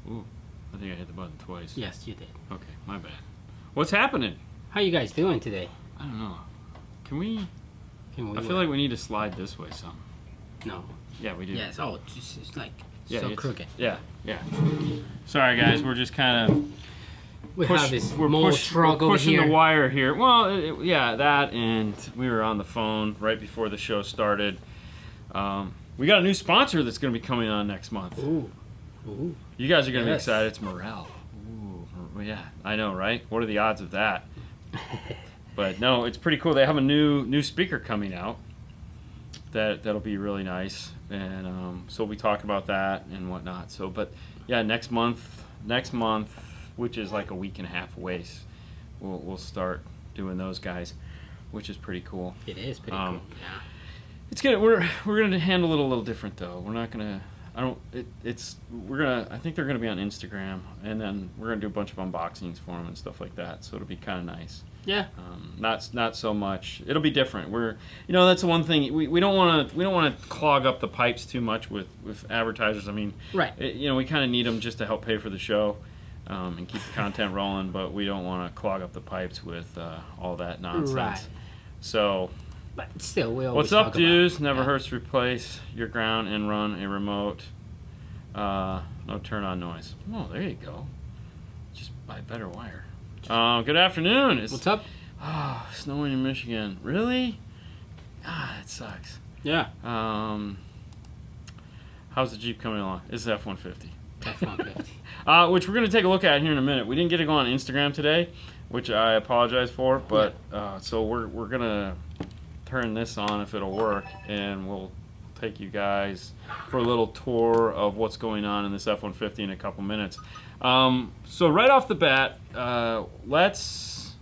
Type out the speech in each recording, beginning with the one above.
Ooh, I think I hit the button twice. Yes, you did. Okay, my bad. What's happening? How you guys doing today? I don't know. Can we I feel what? like we need to slide this way some. No. Yeah, we do. Yes. Oh, it's like Yeah, so it's crooked. Yeah. Sorry, guys. We're just kind of We have this mole truck we're over pushing here. the wire here. Well, yeah, that, and we were on the phone right before the show started. We got a new sponsor that's going to be coming on next month. Ooh. Ooh. You guys are going to be Yes. excited. It's Morel. Ooh, yeah, I know, right? What are the odds of that? But no, it's pretty cool. They have a new speaker coming out that'll be really nice, and so we talk about that and whatnot. So, but yeah, next month, which is like a week and a half away, we'll start doing those guys, which is pretty cool. It is pretty cool. Yeah. It's gonna we're gonna handle it a little different though. We're not gonna. I think they're gonna be on Instagram, and then we're gonna do a bunch of unboxings for them and stuff like that. So it'll be kind of nice. Yeah. Not so much. It'll be different. That's the one thing we don't want to clog up the pipes too much with advertisers. I mean, Right. We kind of need them just to help pay for the show, and keep the content rolling. But we don't want to clog up the pipes with all that nonsense. Right. So. But still, we always What's up, talk dudes? about, Never hurts to replace your ground and run a remote. No turn on noise. Oh, there you go. Just buy better wire. Good afternoon. What's up? Snowing in Michigan. Really? It sucks. Yeah. How's the Jeep coming along? It's F-150. F-150. Which we're going to take a look at here in a minute. We didn't get to go on Instagram today, which I apologize for, but so we're going to turn this on if it'll work, and we'll take you guys for a little tour of what's going on in this F-150 in a couple minutes. So right off the bat, let's...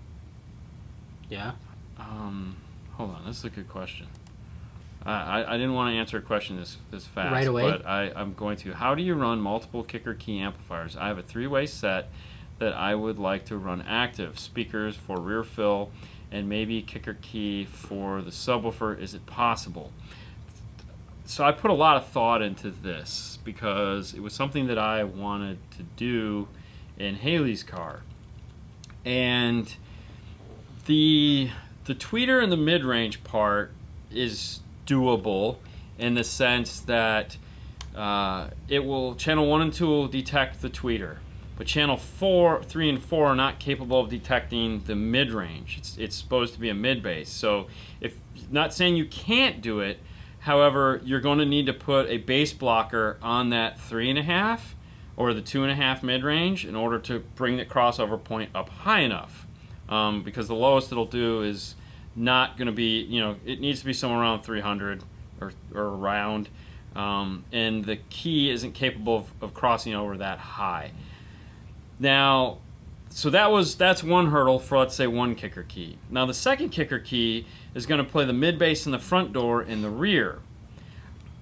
Yeah? Hold on, this is a good question. I didn't want to answer a question this fast. Right away? But I'm going to. How do you run multiple kicker key amplifiers? I have a 3-way set that I would like to run active. Speakers for rear fill, and maybe kicker key for the subwoofer. Is it possible? So I put a lot of thought into this because it was something that I wanted to do in Haley's car. And the tweeter and the mid-range part is doable in the sense that channel 1 and 2 will detect the tweeter. But channel 3 and 4 are not capable of detecting the mid-range. It's supposed to be a mid-bass. So not saying you can't do it, however, you're going to need to put a bass blocker on that 3.5 or the 2.5 mid-range in order to bring the crossover point up high enough. Because the lowest it'll do is not going to be, it needs to be somewhere around 300 or around. And the key isn't capable of crossing over that high. Now, so that's one hurdle for, let's say, one kicker key. Now the second kicker key is going to play the mid bass in the front door and the rear.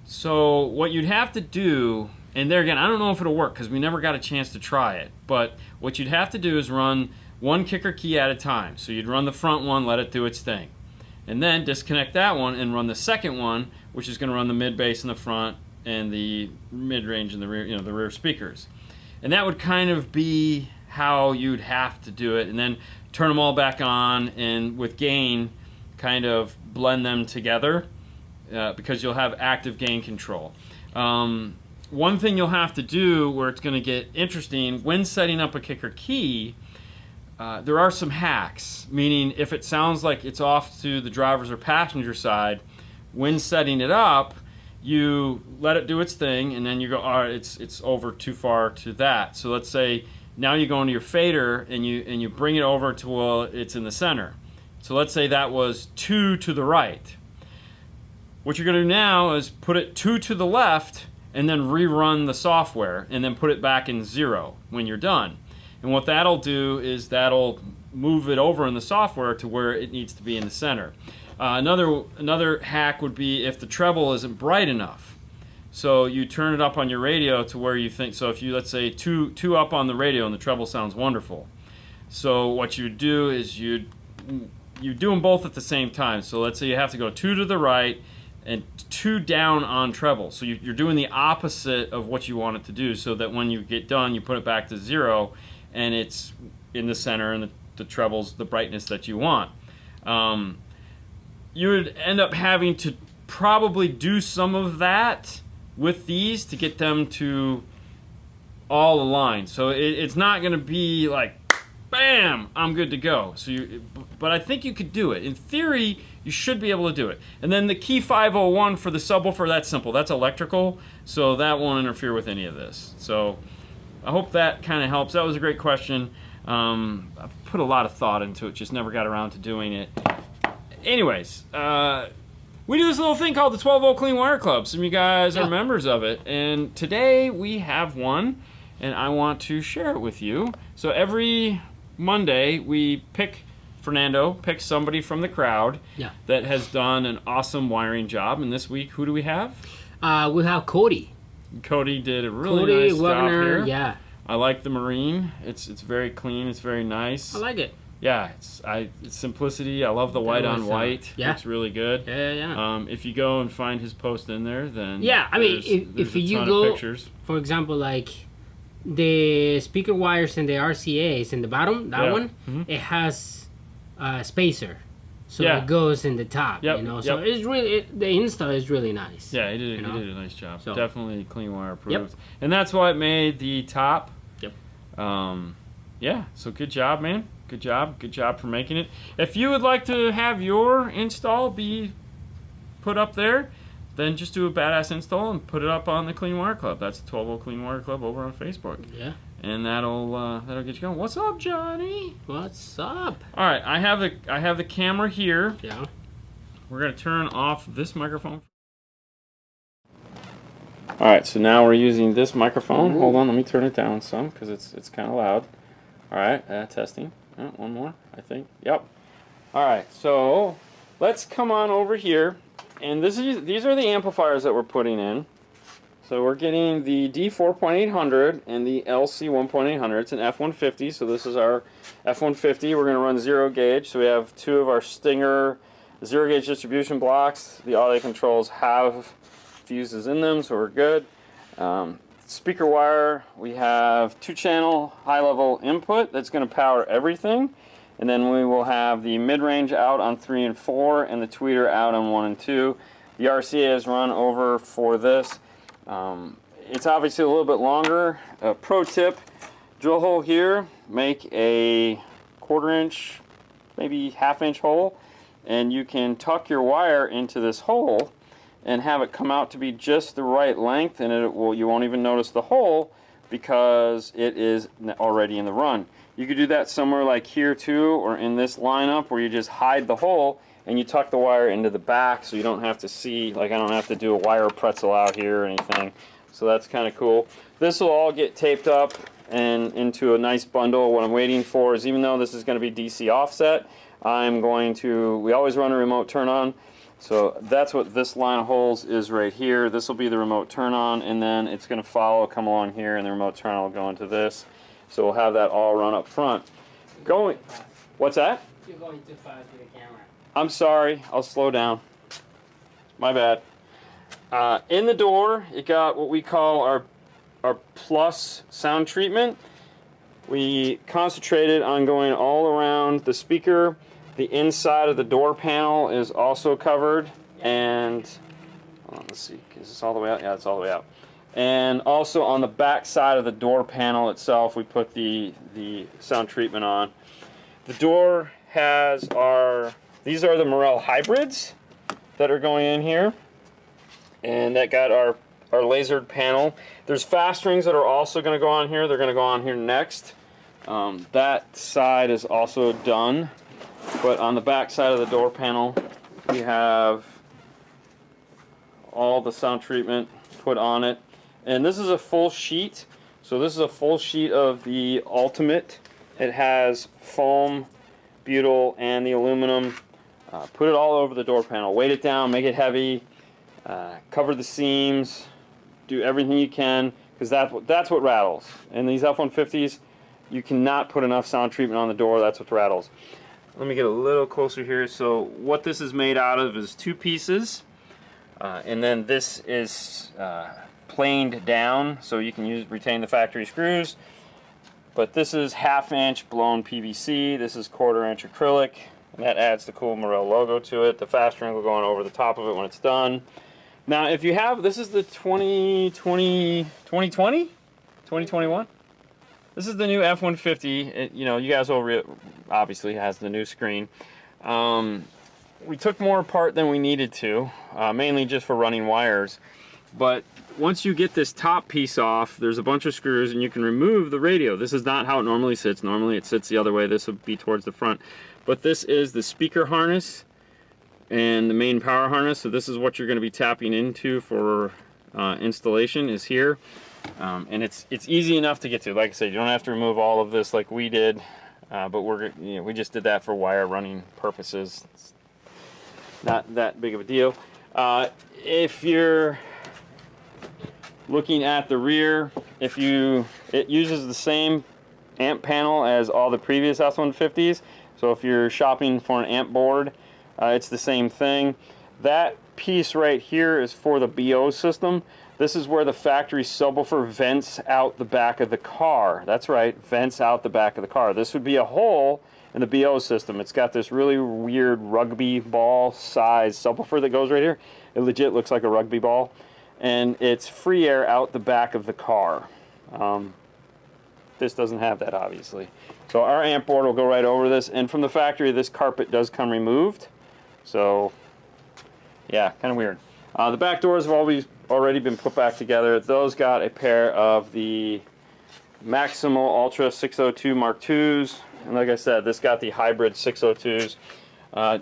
So what you'd have to do, and there again, I don't know if it'll work because we never got a chance to try it, but what you'd have to do is run one kicker key at a time. So you'd run the front one, let it do its thing, and then disconnect that one and run the second one, which is going to run the mid bass in the front and the mid range in the rear, the rear speakers. And that would kind of be how you'd have to do it, and then turn them all back on, and with gain, kind of blend them together because you'll have active gain control. One thing you'll have to do where it's going to get interesting, when setting up a kicker key, there are some hacks, meaning if it sounds like it's off to the driver's or passenger side, when setting it up, you let it do its thing, and then you go, all right, it's over too far to that. So let's say now you go into your fader and you bring it over to, well, it's in the center. So let's say that was 2 to the right. What you're going to do now is put it 2 to the left and then rerun the software and then put it back in 0 when you're done. And what that'll do is that'll move it over in the software to where it needs to be in the center. Another hack would be if the treble isn't bright enough. So you turn it up on your radio to where you think, so if you, let's say, two up on the radio and the treble sounds wonderful. So what you do is you do them both at the same time. So let's say you have to go 2 to the right, and 2 down on treble. So you're doing the opposite of what you want it to do, so that when you get done, you put it back to 0, and it's in the center, and the treble's the brightness that you want. You would end up having to probably do some of that with these to get them to all align. So it's not going to be like, bam, I'm good to go. But I think you could do it. In theory, you should be able to do it. And then the key 501 for the subwoofer, that's simple. That's electrical, so that won't interfere with any of this. So I hope that kind of helps. That was a great question. I put a lot of thought into it, just never got around to doing it. Anyways, we do this little thing called the 12-volt Clean Wire Club. Some of you guys are members of it, and today we have one, and I want to share it with you. So every Monday we pick somebody from the crowd that has done an awesome wiring job, and this week, who do we have? We have Cody. Cody did a really nice job here. Yeah. I like the marine. It's very clean. It's very nice. I like it. Yeah, it's simplicity. I love the white on white. Yeah. It's really good. Yeah. If you go and find his post in there, then I mean, if you go, pictures. For example, like the speaker wires and the RCAs in the bottom, that one, it has a spacer, so it goes in the top. You know, so it's really the install is really nice. Yeah, he did a nice job. So, definitely clean wire approved, and that's why it made the top. Yeah, so good job, man. Good job for making it. If you would like to have your install be put up there, then just do a badass install and put it up on the Clean Wire Club. That's the 12-volt Clean Wire Club over on Facebook. Yeah. And that'll get you going. What's up, Johnny? What's up? All right, I have the camera here. Yeah. We're gonna turn off this microphone. All right, so now we're using this microphone. Hold on, let me turn it down some because it's kind of loud. All right, testing. One more, I think. Yep. All right, so let's come on over here, and these are the amplifiers that we're putting in. So we're getting the D4.800 and the LC 1.800. It's an F150, so this is our F150. We're going to run 0 gauge. So we have 2 of our Stinger 0 gauge distribution blocks. The audio controls have fuses in them, so we're good. Speaker wire, we have 2-channel high-level input that's going to power everything, and then we will have the mid-range out on 3 and 4 and the tweeter out on 1 and 2. The RCA is run over for this. It's obviously a little bit longer. Pro tip, drill hole here, make a 1/4 inch, maybe 1/2 inch hole, and you can tuck your wire into this hole and have it come out to be just the right length, and you won't even notice the hole because it is already in the run. You could do that somewhere like here too, or in this lineup where you just hide the hole and you tuck the wire into the back so you don't have to see, like I don't have to do a wire pretzel out here or anything. So that's kind of cool. This will all get taped up and into a nice bundle. What I'm waiting for is, even though this is going to be DC offset, we always run a remote turn on. So that's what this line of holes is right here. This will be the remote turn on, and then it's going to come along here, and the remote turn on will go into this. So we'll have that all run up front. What's that? You're going too fast with the camera. I'm sorry, I'll slow down. My bad. In the door, it got what we call our plus sound treatment. We concentrated on going all around the speaker. The inside of the door panel is also covered, and let's see, is this all the way out? Yeah, it's all the way out. And also on the back side of the door panel itself, we put the sound treatment on. The door has these are the Morel hybrids that are going in here, and that got our lasered panel. There's fast rings that are also going to go on here. They're going to go on here next. That side is also done. But on the back side of the door panel, we have all the sound treatment put on it. And this is a full sheet. So this is a full sheet of the Ultimate. It has foam, butyl, and the aluminum. Put it all over the door panel. Weight it down, make it heavy, cover the seams, do everything you can, because that's what rattles. And these F-150s, you cannot put enough sound treatment on the door. That's what rattles. Let me get a little closer here. So what this is made out of is 2 pieces. And then this is planed down, so you can retain the factory screws. But this is 1/2 inch blown PVC. This is 1/4 inch acrylic. And that adds the cool Morel logo to it. The fastener will go on over the top of it when it's done. Now, if you have, this is the 2021? This is the new F-150. You know, you guys will obviously has the new screen. We took more apart than we needed to, mainly just for running wires. But once you get this top piece off, there's a bunch of screws and you can remove the radio. This is not how it normally sits. Normally it sits the other way. This would be towards the front. But this is the speaker harness and the main power harness. So this is what you're going to be tapping into for installation is here. And it's easy enough to get to. Like I said, you don't have to remove all of this like we did. But we just did that for wire running purposes. It's not that big of a deal. If you're looking at the rear, it uses the same amp panel as all the previous S150s. So if you're shopping for an amp board, it's the same thing. That piece right here is for the BO system. This is where the factory subwoofer vents out the back of the car. That's right, vents out the back of the car. This would be a hole in the BO system. It's got this really weird rugby ball size subwoofer that goes right here. It legit looks like a rugby ball. And it's free air out the back of the car. This doesn't have that, obviously. So our amp board will go right over this. And from the factory, this carpet does come removed. So, yeah, kind of weird. The back doors have already been put back together. Those got a pair of the Maximal Ultra 602 Mark IIs. And like I said, this got the hybrid 602s.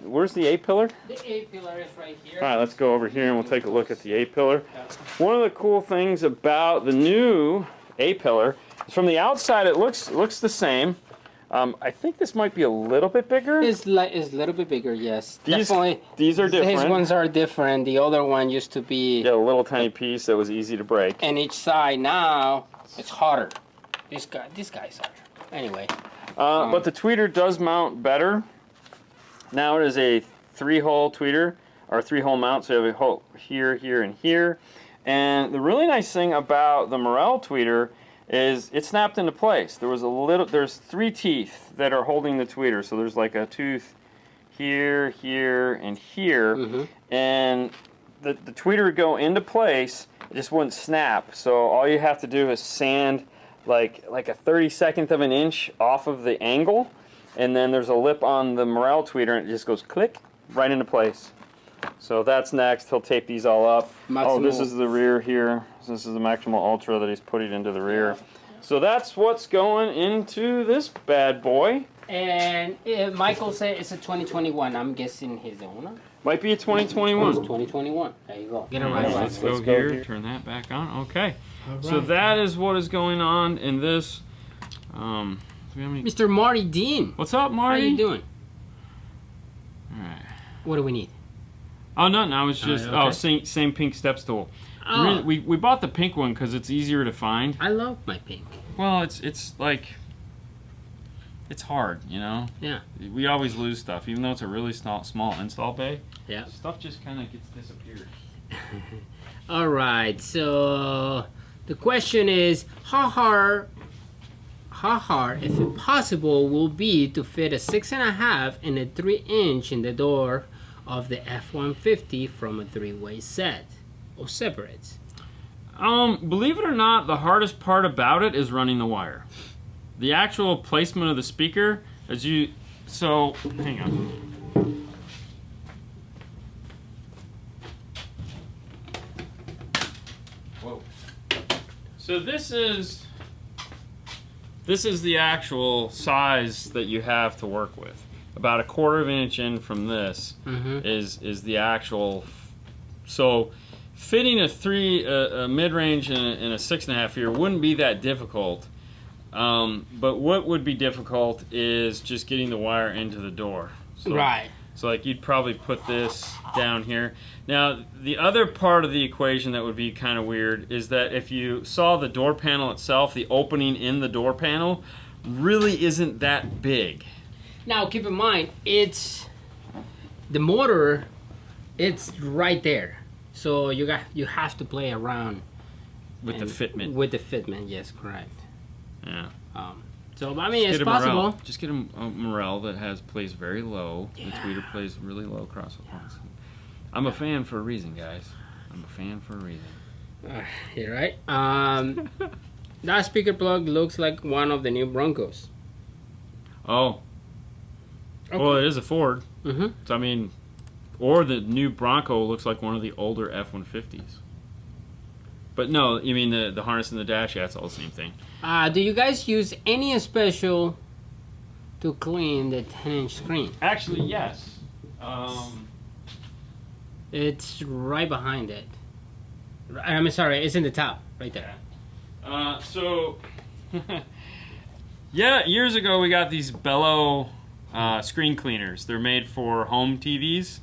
Where's the A-pillar? The A-pillar is right here. All right, let's go over here and we'll take a look at the A-pillar. One of the cool things about the new A-pillar is from the outside it looks the same. I think this might be a little bit bigger. It's a little bit bigger, yes. Definitely. These are different. These ones are different. The other one used to be... Yeah, a little tiny piece that was easy to break. And each side now, it's harder. These guys are. Anyway. But the tweeter does mount better. Now it is a 3-hole tweeter, or a 3-hole mount, so you have a hole here, here, and here. And the really nice thing about the Morel tweeter is it snapped into place. There's 3 teeth that are holding the tweeter, so there's like a tooth here, here, and here. Mm-hmm. And the tweeter would go into place, it just wouldn't snap. So all you have to do is sand like a 32nd of an inch off of the angle. And then there's a lip on the Morel tweeter and it just goes click right into place. So that's next. He'll tape these all up. Maximal. Oh, this is the rear here. This is the Maximal Ultra that he's putting into the rear. So that's what's going into this bad boy. And Michael said it's a 2021. I'm guessing he's the owner. Might be a 2021. It's 2021. There you go. Get it right. Let's go here. Turn that back on. Okay. Right. So that is what is going on in this. Mr. Marty Dean. What's up, Marty? How you doing? All right. What do we need? Oh, nothing. I was just same pink step stool. Oh. We bought the pink one because it's easier to find. I love my pink. Well, it's like it's hard, you know. Yeah. We always lose stuff, even though it's a really small install bay. Yeah. Stuff just kind of gets disappeared. All right. So the question is, how hard, if it possible, will be to fit a 6.5 and a 3-inch in the door of the F-150 from a 3-way set or separate? Believe it or not, the hardest part about it is running the wire. The actual placement of the speaker, so hang on. Whoa. So this is the actual size that you have to work with. About 1/4 inch in from this is the actual. So fitting a mid-range and a 6.5 here wouldn't be that difficult. But what would be difficult is just getting the wire into the door. So, right. So like you'd probably put this down here. Now the other part of the equation that would be kind of weird is that if you saw the door panel itself, the opening in the door panel really isn't that big. Now keep in mind, it's the motor, it's right there. So you have to play around with the fitment. With the fitment, yes, correct. Yeah. So I mean, it's possible. Just get a Morel that plays very low. Yeah. The tweeter plays really low crosswalk. Yeah. I'm a fan for a reason, guys. I'm a fan for a reason. You're right. That speaker plug looks like one of the new Broncos. Oh. Okay. Well, it is a Ford. Mm-hmm. So I mean, or the new Bronco looks like one of the older F-150s. But no, you mean the harness and the dash? Yeah, it's all the same thing. Do you guys use any special to clean the 10-inch screen? Actually, yes. It's right behind it. I'm sorry, it's in the top, right there. So, yeah, years ago we got these Bello screen cleaners. They're made for home TVs,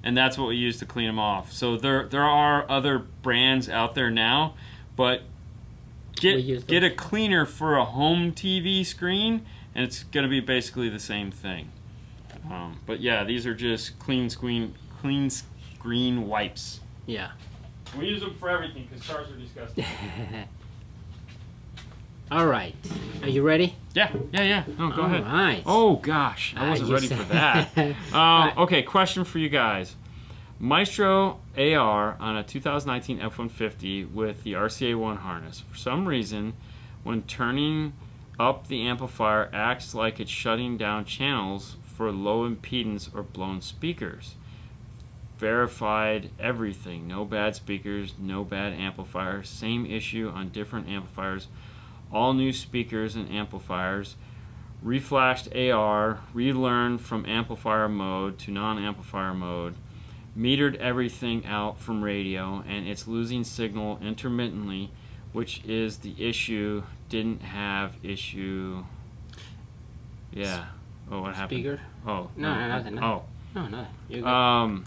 and that's what we use to clean them off. So there are other brands out there now, but get a cleaner for a home TV screen, and it's going to be basically the same thing. But yeah, these are just clean screen wipes. Yeah. We use them for everything because cars are disgusting. All right. Are you ready? Yeah. No, go ahead. All right. Oh, gosh. I wasn't ready for that. Okay, question for you guys. Maestro AR on a 2019 F-150 with the RCA1 harness. For some reason, when turning up the amplifier, acts like it's shutting down channels for low impedance or blown speakers. Verified everything. No bad speakers, no bad amplifiers. Same issue on different amplifiers. All new speakers and amplifiers. Reflashed AR. Relearned from amplifier mode to non-amplifier mode. Metered everything out from radio, and it's losing signal intermittently, which is the issue. Didn't have issue. Yeah. Oh, what happened? Speaker? Oh. No, nothing. Oh. No, nothing. You're good.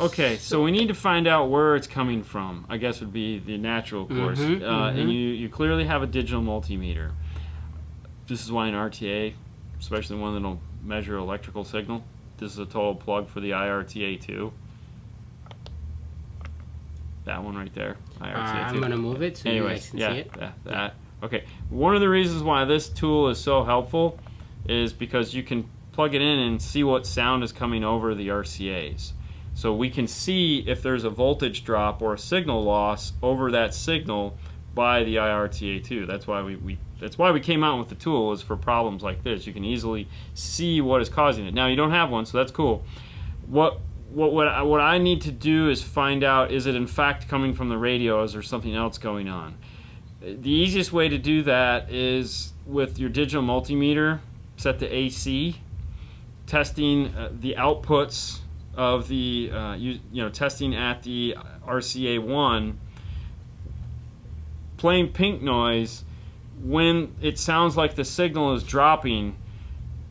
Okay, so we need to find out where it's coming from, I guess would be the natural course. And you clearly have a digital multimeter. This is why an RTA, especially one that'll measure electrical signal, this is a total plug for the IRTA2. That one right there, IRTA2. I'm going to move it so you guys can see it. That. Okay, one of the reasons why this tool is so helpful is because you can plug it in and see what sound is coming over the RCAs. So we can see if there's a voltage drop or a signal loss over that signal by the IRTA2. That's why we came out with the tool, is for problems like this. You can easily see what is causing it. Now you don't have one, so that's cool. What I need to do is find out, is it in fact coming from the radio? Is there something else going on? The easiest way to do that is with your digital multimeter set to AC, testing the outputs of the testing at the RCA1, playing pink noise. When it sounds like the signal is dropping,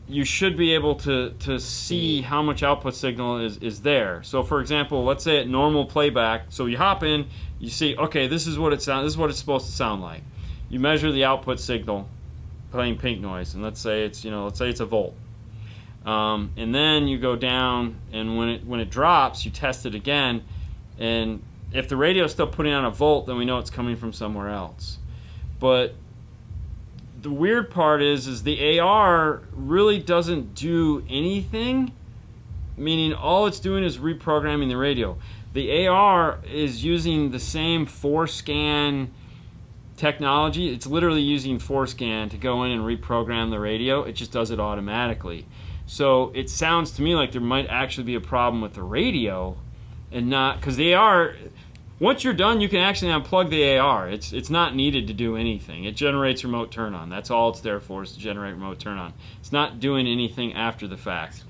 you should be able to see how much output signal is there. So for example, let's say at normal playback, so you hop in, you see, okay, this is what it's supposed to sound like. You measure the output signal playing pink noise, and let's say it's a volt. And then you go down, and when it drops, you test it again, and if the radio is still putting on a volt, then we know it's coming from somewhere else. But the weird part is the AR really doesn't do anything, meaning all it's doing is reprogramming the radio. The AR is using the same 4-scan technology. It's literally using 4-scan to go in and reprogram the radio. It just does it automatically. So it sounds to me like there might actually be a problem with the radio, and not, because the AR, once you're done, you can actually unplug the AR. It's not needed to do anything. It generates remote turn on. That's all it's there for, is to generate remote turn on. It's not doing anything after the fact.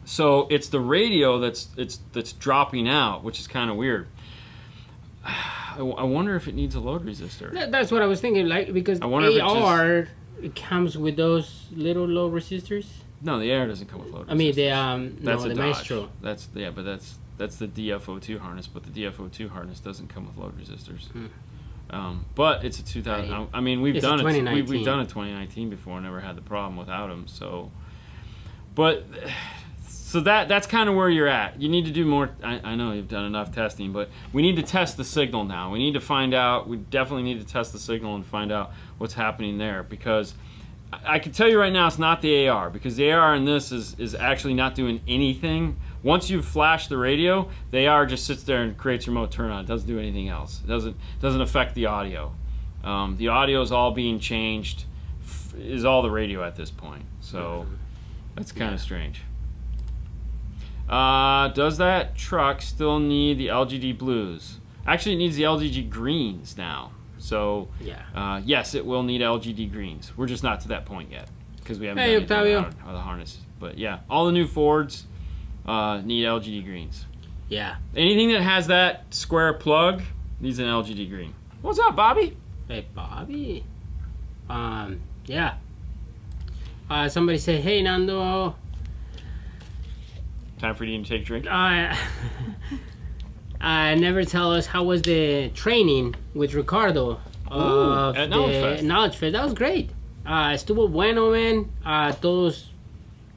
So it's the radio that's dropping out, which is kind of weird. I wonder if it needs a load resistor. That's what I was thinking, like, because AR it comes with those little load resistors. No, the AR doesn't come with load resistors. I mean, the Maestro. That's the DFO2 harness, but the DFO2 harness doesn't come with load resistors. But it's a 2000. Right. I mean, we've done it. We've done it 2019 before. Never had the problem without them. So, but so that's kind of where you're at. You need to do more. I know you've done enough testing, but we need to test the signal now. We need to find out. We definitely need to test the signal and find out what's happening there, because I can tell you right now it's not the AR, because the AR in this is actually not doing anything. Once you've flashed the radio, the AR just sits there and creates remote turn on. It doesn't do anything else. It doesn't affect the audio. The audio is all being changed, is all the radio at this point. So that's kind of strange. Does that truck still need the LGD blues? Actually, it needs the LGD greens now. So yes, it will need LGD greens. We're just not to that point yet because we haven't done anything with the harness. But yeah, all the new Fords need LGD greens. Yeah. Anything that has that square plug needs an LGD green. What's up, Bobby? Hey, Bobby. Yeah. Somebody said, "Hey, Nando." Time for you to take a drink. Never tell us how was the training with Ricardo at Knowledge Fest. That was great. Estuvo bueno, man. Todos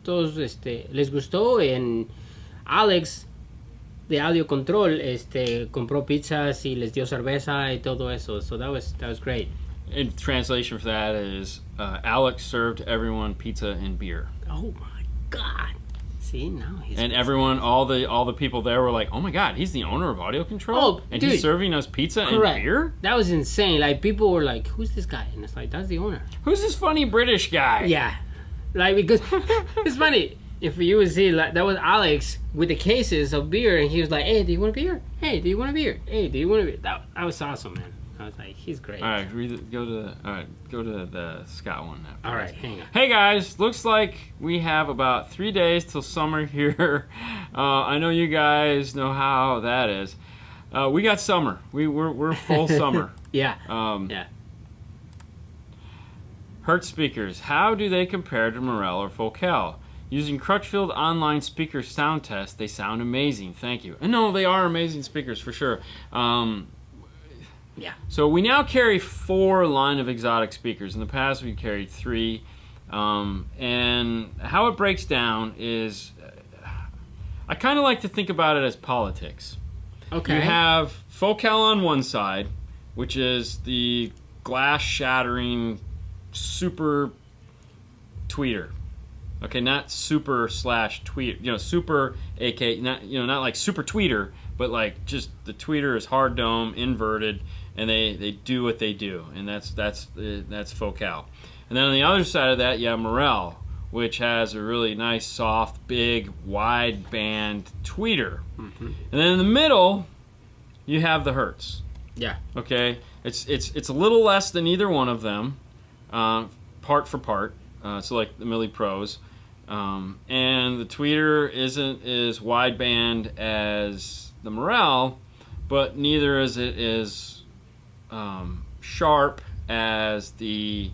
les gustó. And Alex de audio control compró pizzas y les dio cerveza y todo eso. So that was great. In translation for that is Alex served everyone pizza and beer. Oh my God. See, now he's... And everyone, all the people there were like, "Oh my God, he's the owner of Audio Control, and he's serving us pizza and beer." That was insane. Like, people were like, "Who's this guy?" And it's like, that's the owner. Who's this funny British guy? Yeah, like, because it's funny. If you would see, like, that was Alex with the cases of beer, and he was like, "Hey, do you want a beer? Hey, do you want a beer? Hey, do you want a beer?" That was awesome, man. I was like, he's great. All right, go to the Scott one now. All right, hang on. Hey guys, looks like we have about 3 days till summer here. I know you guys know how that is. We got summer. We're full summer. Yeah. Yeah. Hertz speakers. How do they compare to Morel or Focal? Using Crutchfield online speaker sound test, they sound amazing. Thank you. And no, they are amazing speakers for sure. Yeah. So we now carry 4 line of exotic speakers. In the past, we carried 3. And how it breaks down is, I kind of like to think about it as politics. Okay. You have Focal on one side, which is the glass-shattering super tweeter. Okay, not super slash tweet. Super, AK, not like super tweeter, but like just the tweeter is hard dome, inverted, and they do what they do, and that's Focal. And then on the other side of that, you have Morel, which has a really nice, soft, big, wide band tweeter. Mm-hmm. And then in the middle, you have the Hertz. Yeah. Okay, it's a little less than either one of them, part for part. So like the Milli Pros. And the tweeter isn't as wideband as the Morel, but neither is it as sharp as the...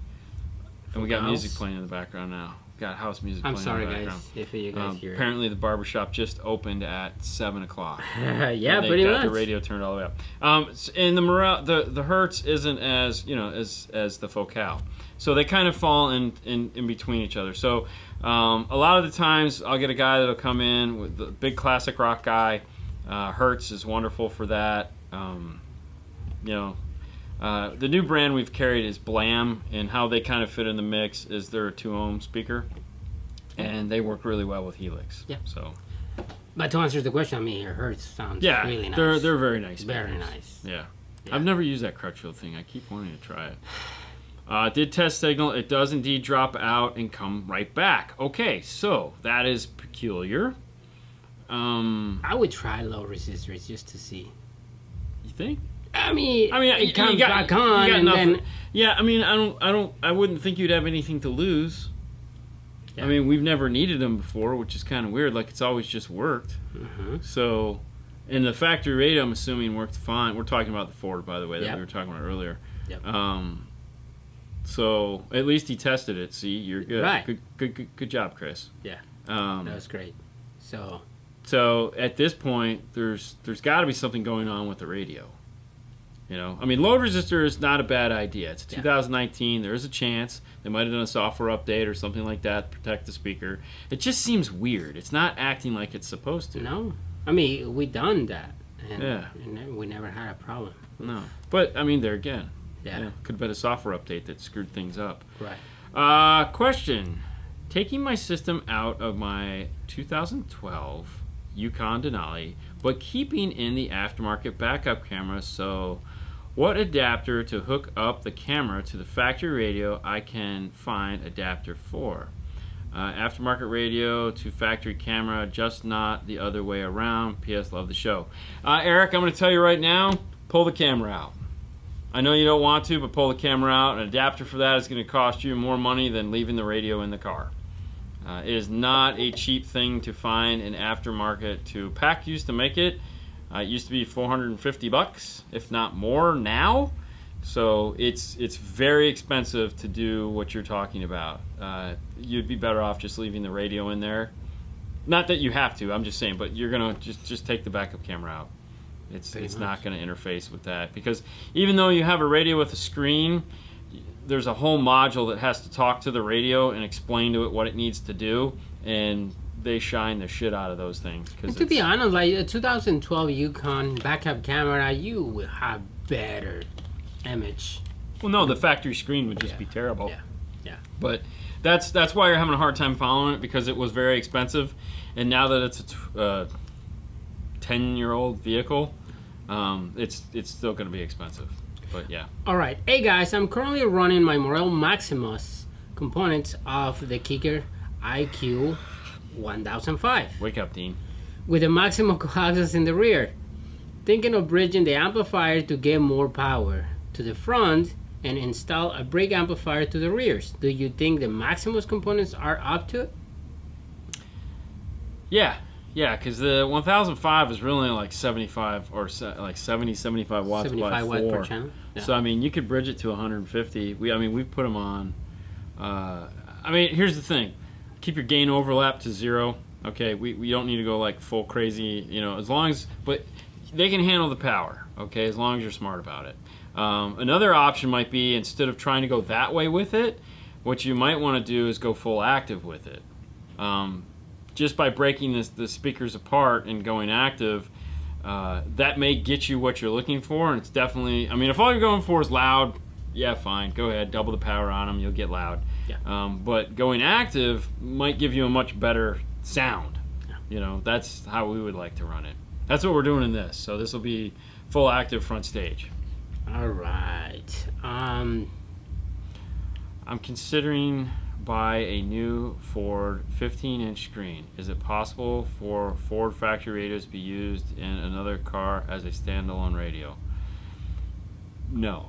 And we got music playing in the background now. Got house music playing in the background. I'm sorry, guys, if you guys hear it. Apparently the barbershop just opened at 7 o'clock. Yeah, pretty much. They got the radio turned all the way up. And the Morel, the Hertz isn't as, as the Focal. So they kind of fall in between each other. So a lot of the times I'll get a guy that'll come in with the big classic rock guy. Hertz is wonderful for that. The new brand we've carried is Blam, and how they kind of fit in the mix is they're a 2-ohm speaker, and they work really well with Helix. Yeah. So. But to answer the question, I mean, your Hertz sounds really nice. They're very nice. Speakers. Very nice. Yeah. I've never used that Crutchfield thing. I keep wanting to try it. Did test signal. It does indeed drop out and come right back. Okay, so that is peculiar. I would try low resistors just to see. You think? I mean, it comes back on, and then... Yeah, I mean, I wouldn't think you'd have anything to lose. Yeah. I mean, we've never needed them before, which is kind of weird. Like, it's always just worked. Mm-hmm. So, and the factory radio, I'm assuming, worked fine. We're talking about the Ford, by the way, that we were talking about earlier. Yep. So, at least he tested it. See, you're good. Right. Good job, Chris. Yeah. That was great. So at this point, there's got to be something going on with the radio. You know, I mean, load resistor is not a bad idea. It's 2019. There is a chance they might have done a software update or something like that to protect the speaker. It just seems weird. It's not acting like it's supposed to. No, I mean, we done that, and we never had a problem. No, but I mean, there again, yeah, could have been a software update that screwed things up. Right. Question: taking my system out of my 2012 Yukon Denali, but keeping in the aftermarket backup camera. So, what adapter to hook up the camera to the factory radio I can find adapter for? Aftermarket radio to factory camera, just not the other way around. P.S. Love the show. Eric, I'm going to tell you right now, pull the camera out. I know you don't want to, but pull the camera out. An adapter for that is going to cost you more money than leaving the radio in the car. It is not a cheap thing to find an aftermarket to Pack used to make it. It used to be $450, if not more now. So it's very expensive to do what you're talking about. You'd be better off just leaving the radio in there. Not that you have to, I'm just saying, but you're gonna just take the backup camera out. It's not gonna interface with that, because even though you have a radio with a screen, there's a whole module that has to talk to the radio and explain to it what it needs to do, and they shine the shit out of those things. And to be honest, like a 2012 Yukon backup camera, you will have better image. Well, no, the factory screen would just be terrible. Yeah. But that's why you're having a hard time following it, because it was very expensive, and now that it's a 10-year-old vehicle, it's still going to be expensive. But yeah. All right. Hey guys, I'm currently running my Morel Maximus components of the Kicker IQ 1005. Wake up, Dean. With a maximum coaxials in the rear. Thinking of bridging the amplifier to get more power to the front and install a brake amplifier to the rears. Do you think the Maximus components are up to it? Yeah, because the 1005 is really like 75 or like 70, 75 watts 75 by 4. Watt per channel. Yeah. So I mean, you could bridge it to 150. We've put them on. I mean, here's the thing: keep your gain overlap to 0. Okay, we don't need to go like full crazy. You know, as long as they can handle the power. Okay, as long as you're smart about it. Another option might be, instead of trying to go that way with it, what you might want to do is go full active with it. Just by breaking the speakers apart and going active, that may get you what you're looking for. And it's definitely, I mean, if all you're going for is loud, yeah, fine, go ahead, double the power on them, you'll get loud. Yeah. But going active might give you a much better sound. Yeah. You know, that's how we would like to run it. That's what we're doing in this. So this will be full active front stage. All right. I'm considering buy a new Ford 15-inch screen. Is it possible for Ford factory radios to be used in another car as a standalone radio? No.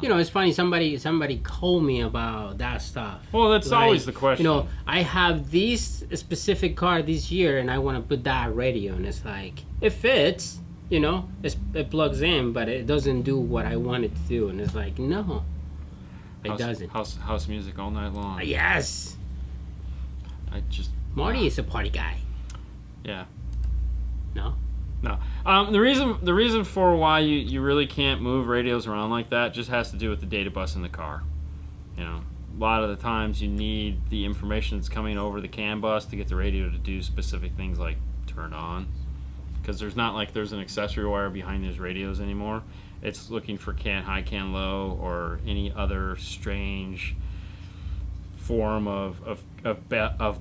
You know, it's funny. Somebody called me about that stuff. Well, that's like, always the question. You know, I have this specific car this year, and I want to put that radio, and it's like, it fits. You know, it plugs in, but it doesn't do what I want it to do, and it's like, no, it doesn't. House music all night long. Yes. Marty is a party guy. Yeah. No. The reason for why you really can't move radios around like that just has to do with the data bus in the car. You know, a lot of the times you need the information that's coming over the CAN bus to get the radio to do specific things like turn on. Because there's not like there's an accessory wire behind these radios anymore. It's looking for CAN high, CAN low, or any other strange form of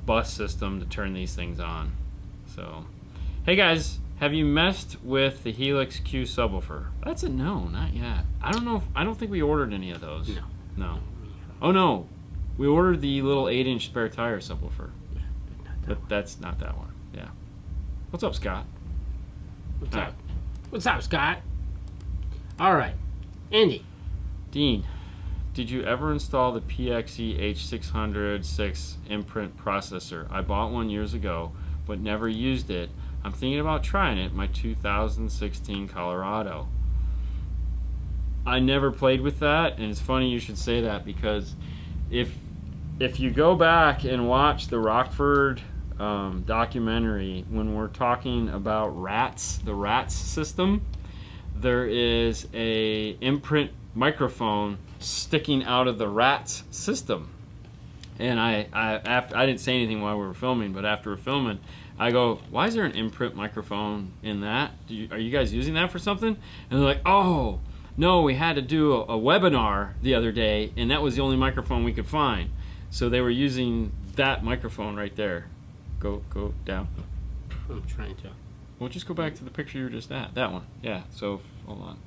bus system to turn these things on. So, hey guys, have you messed with the Helix Q subwoofer? That's a no, not yet. I don't think we ordered any of those. No. Oh no, we ordered the little 8-inch spare tire subwoofer. Yeah, that's not that one. Yeah. What's up, Scott? What's up? What's up, Scott? All right, Andy. Dean, did you ever install the PXE H606 imprint processor? I bought one years ago, but never used it. I'm thinking about trying it in my 2016 Colorado. I never played with that, and it's funny you should say that, because if you go back and watch the Rockford documentary, when we're talking about rats, the rats system, there is a imprint microphone sticking out of the rat's system. And I didn't say anything while we were filming, but after we're filming, I go, why is there an imprint microphone in that? Are you guys using that for something? And they're like, oh, no, we had to do a webinar the other day, and that was the only microphone we could find. So they were using that microphone right there. Go down. I'm trying to. Well, just go back to the picture you were just at. That one. Yeah, so hold on.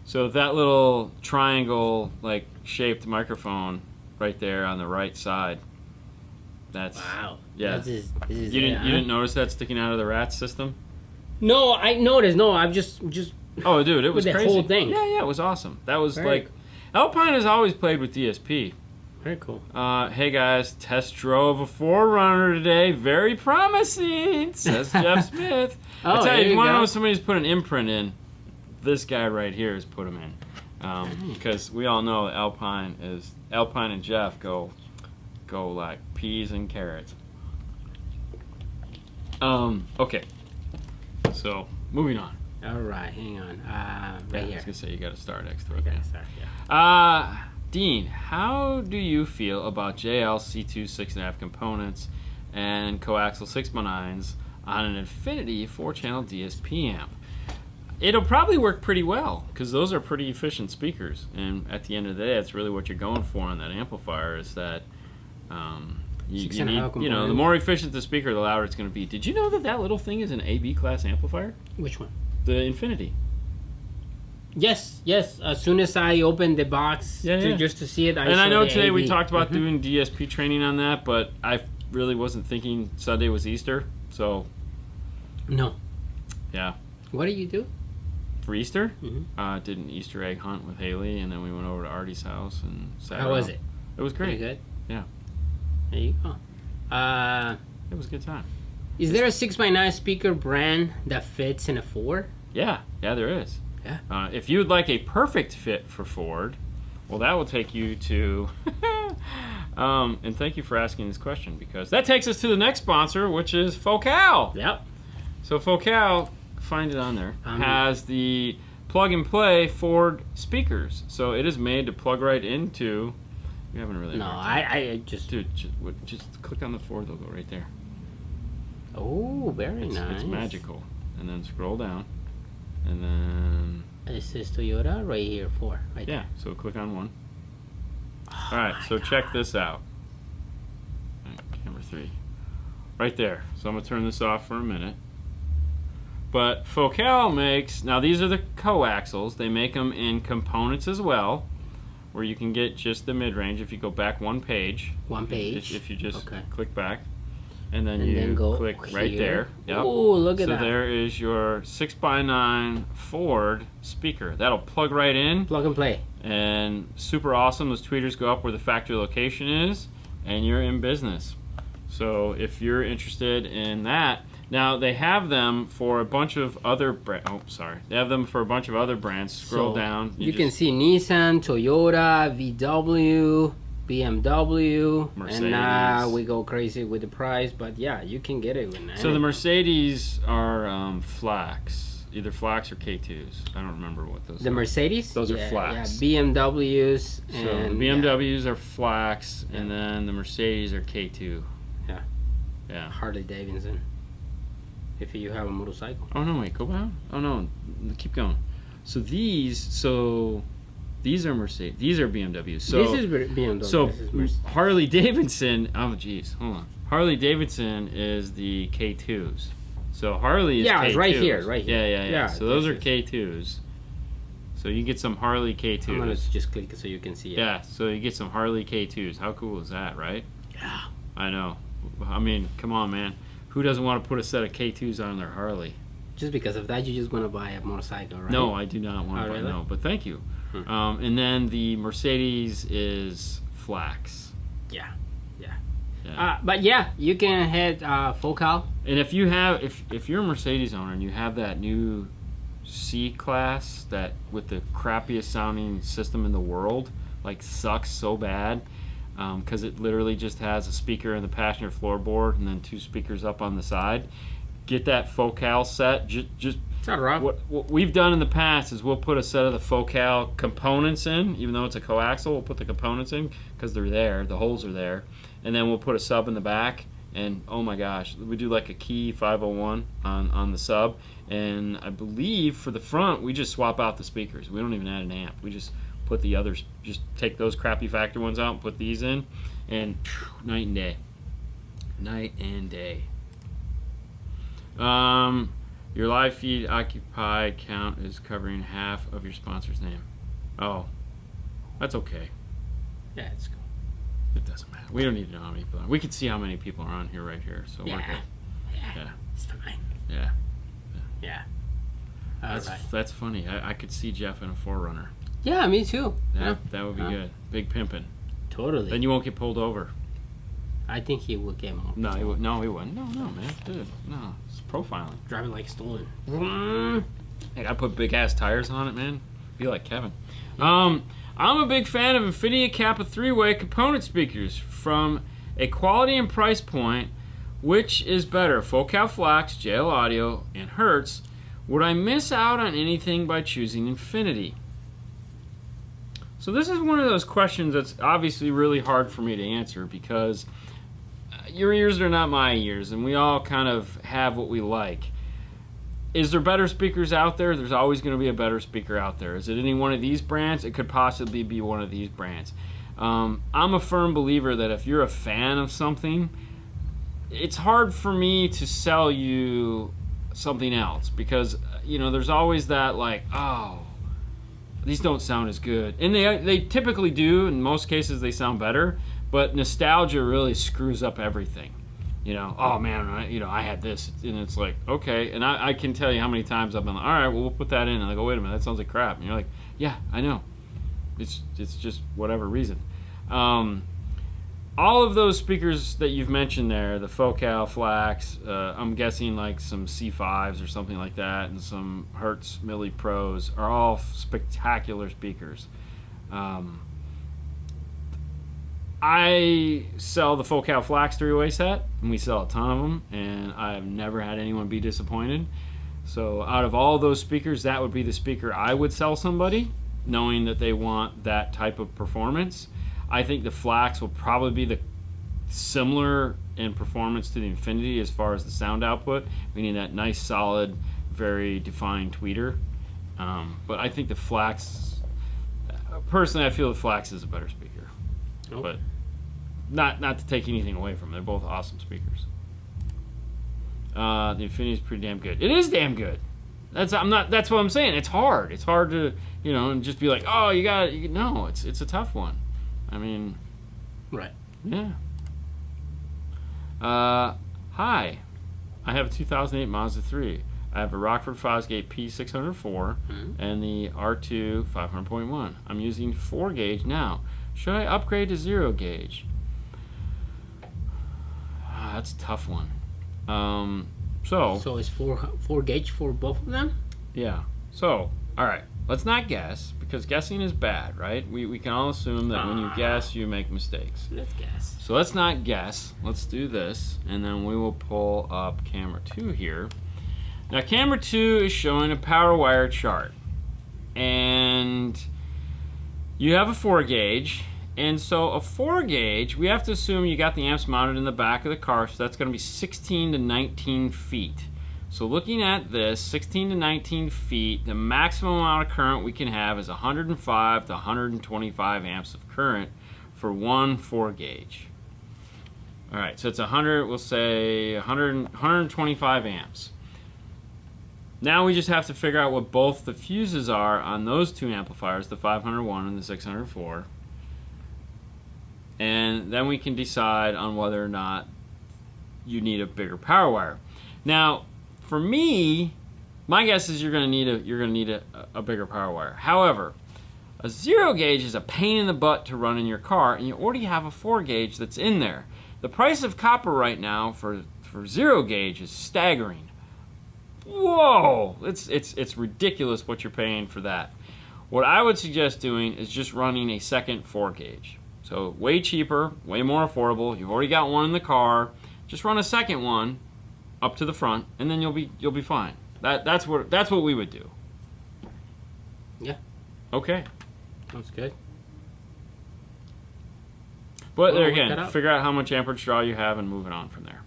So that little triangle, like, shaped microphone right there on the right side. That's wow. Yeah. This is you didn't notice that sticking out of the rat's system? No, I noticed. No, I'm just. Oh, dude, it was with crazy. The whole thing. Yeah, it was awesome. That was Alpine has always played with DSP. Very cool. Hey guys, test drove a 4Runner today. Very promising, says Jeff Smith. I tell you want to know if somebody's put an imprint in, this guy right here has put them in. Because we all know Alpine and Jeff go like peas and carrots. Okay. So, moving on. All right, hang on. Right here. I was going to say, you got to start extra. Okay. Start, Dean, how do you feel about JL C2 6.5 components and coaxial 6x9s on an Infinity 4-channel DSP amp? It'll probably work pretty well, because those are pretty efficient speakers. And at the end of the day, that's really what you're going for on that amplifier, is that you need, the more efficient the speaker, the louder it's going to be. Did you know that little thing is an AB class amplifier? Which one? The Infinity. Yes. As soon as I opened the box just to see it, I know today we talked about doing DSP training on that, but I really wasn't thinking Sunday was Easter, so. No. Yeah. What did you do? For Easter? Did an Easter egg hunt with Haley, and then we went over to Artie's house and sat How was it? It was great. Pretty good? Yeah. There you go. It was a good time. Is there a 6x9 speaker brand that fits in a Ford? Yeah, there is. Yeah. If you would like a perfect fit for Ford, well, that will take you to... and thank you for asking this question, because that takes us to the next sponsor, which is Focal. Yep. So Focal, find it on there, has the plug-and-play Ford speakers. So it is made to plug right into... You haven't really... No, I just... Dude, just click on the Ford logo right there. Oh, very nice. It's magical. And then scroll down. And then... It says Toyota right here, Ford. Right there. So click on one. Alright, so check this out. Camera 3. Right there. So I'm going to turn this off for a minute. But Focal makes... Now these are the coaxials. They make them in components as well, where you can get just the mid-range if you go back one page. One page? If you just click back. And then click right there. Yep. Oh, look at that. So there is your 6x9 Ford speaker. That'll plug right in. Plug and play. And super awesome. Those tweeters go up where the factory location is, and you're in business. So if you're interested in that, now they have them for a bunch of other They have them for a bunch of other brands. Scroll down. You can see Nissan, Toyota, VW, BMW, Mercedes. And now we go crazy with the price, but yeah, you can get it with that. So the Mercedes are flax, either flax or K2s. I don't remember what those. The Mercedes? Those are flax. Yeah, BMWs. And, so the BMWs are flax, and then the Mercedes are K2. Yeah. Harley Davidson. If you have a motorcycle. Oh no! Wait, go down. Oh no! Keep going. So these are Mercedes. These are BMWs. So this is BMW. So this is Harley Davidson. Oh geez, hold on. Harley Davidson is the K2s. So Harley is K2s. It's right here. Yeah. So those are K2s. So you get some Harley K2s. I'm gonna just click it so you can see it. Yeah. So you get some Harley K2s. How cool is that, right? Yeah. I know. I mean, come on, man. Who doesn't want to put a set of K2s on their Harley? Just because of that, you just want to buy a motorcycle, right? No, I do not want to buy. No, but thank you. And then the Mercedes is flax. Yeah. But yeah, you can head Focal. And if you have, if you're a Mercedes owner and you have that new C class that with the crappiest sounding system in the world, like sucks so bad, because it literally just has a speaker in the passenger floorboard and then 2 speakers up on the side. Get that Focal set. Just It's all right. What we've done in the past is we'll put a set of the Focal components in, even though it's a coaxial, we'll put the components in because they're there, the holes are there, and then we'll put a sub in the back, and oh my gosh, we do like a key 501 on the sub, and I believe for the front we just swap out the speakers. We don't even add an amp. We just put the others, just take those crappy factory ones out and put these in, and night and day. Night and day. Your live feed occupied count is covering half of your sponsor's name. Oh, that's okay. Yeah, it's cool. It doesn't matter. We don't need to know how many people are. We can see how many people are on here right here. So yeah. we're good. Yeah. It's fine. Yeah. Yeah. That's funny. I could see Jeff in a 4Runner. Yeah, me too. That would be good. Big pimpin'. Totally. Then you won't get pulled over. I think he would get more. No, he wouldn't. No, man. Dude, no. It's profiling. Driving like stolen. Hey, I put big ass tires on it, man. Be like Kevin. I'm a big fan of Infinity Kappa 3-way component speakers from a quality and price point. Which is better, Focal Flax, JL Audio, and Hertz? Would I miss out on anything by choosing Infinity? So this is one of those questions that's obviously really hard for me to answer because your ears are not my ears, and we all kind of have what we like. Is there better speakers out there? There's always going to be a better speaker out there. Is it any one of these brands? It could possibly be one of these brands. I'm a firm believer that if you're a fan of something, it's hard for me to sell you something else because, you know, there's always that like, oh, these don't sound as good. And they typically do. In most cases, they sound better. But nostalgia really screws up everything. You know, oh man, I had this, and it's like, okay. And I can tell you how many times I've been like, all right, well, we'll put that in. And I go, wait a minute, that sounds like crap. And you're like, yeah, I know. It's just whatever reason. All of those speakers that you've mentioned there, the Focal Flax, I'm guessing like some C5s or something like that, and some Hertz Milli Pros are all spectacular speakers. I sell the Focal Flax 3-way set, and we sell a ton of them, and I've never had anyone be disappointed. So out of all those speakers, that would be the speaker I would sell somebody, knowing that they want that type of performance. I think the Flax will probably be the similar in performance to the Infinity as far as the sound output, meaning that nice, solid, very defined tweeter. But I think the Flax, personally, I feel the Flax is a better speaker. Nope. But not to take anything away from them. They're both awesome speakers. The Infinity is pretty damn good. It is damn good. That's what I'm saying. It's hard. It's hard to, and just be like, oh, no, it's a tough one. I mean, right. Yeah. Hi. I have a 2008 Mazda 3. I have a Rockford Fosgate P604 and the R2 500.1. I'm using 4 gauge now. Should I upgrade to 0 gauge? That's a tough one. So it's 4 gauge for both of them? Yeah. So, all right. Let's not guess, because guessing is bad, right? We can all assume that when you guess, you make mistakes. Let's guess. So let's not guess. Let's do this, and then we will pull up camera 2 here. Now, camera 2 is showing a power wire chart. And you have a 4 gauge. And so a 4 gauge, we have to assume you got the amps mounted in the back of the car, so that's going to be 16 to 19 feet. So looking at this, 16 to 19 feet, the maximum amount of current we can have is 105 to 125 amps of current for one 4 gauge. All right, so it's 100, we'll say 125 amps. Now we just have to figure out what both the fuses are on those two amplifiers, the 501 and the 604. And then we can decide on whether or not you need a bigger power wire. Now, for me, my guess is you're going to need a bigger power wire. However, a 0 gauge is a pain in the butt to run in your car, and you already have a 4 gauge that's in there. The price of copper right now for 0 gauge is staggering. Whoa! It's ridiculous what you're paying for that. What I would suggest doing is just running a second 4 gauge. So way cheaper, way more affordable. You've already got one in the car. Just run a second one up to the front, and then you'll be fine. That's what we would do. Yeah. Okay. Sounds good. But there again, figure out how much amperage draw you have and moving on from there.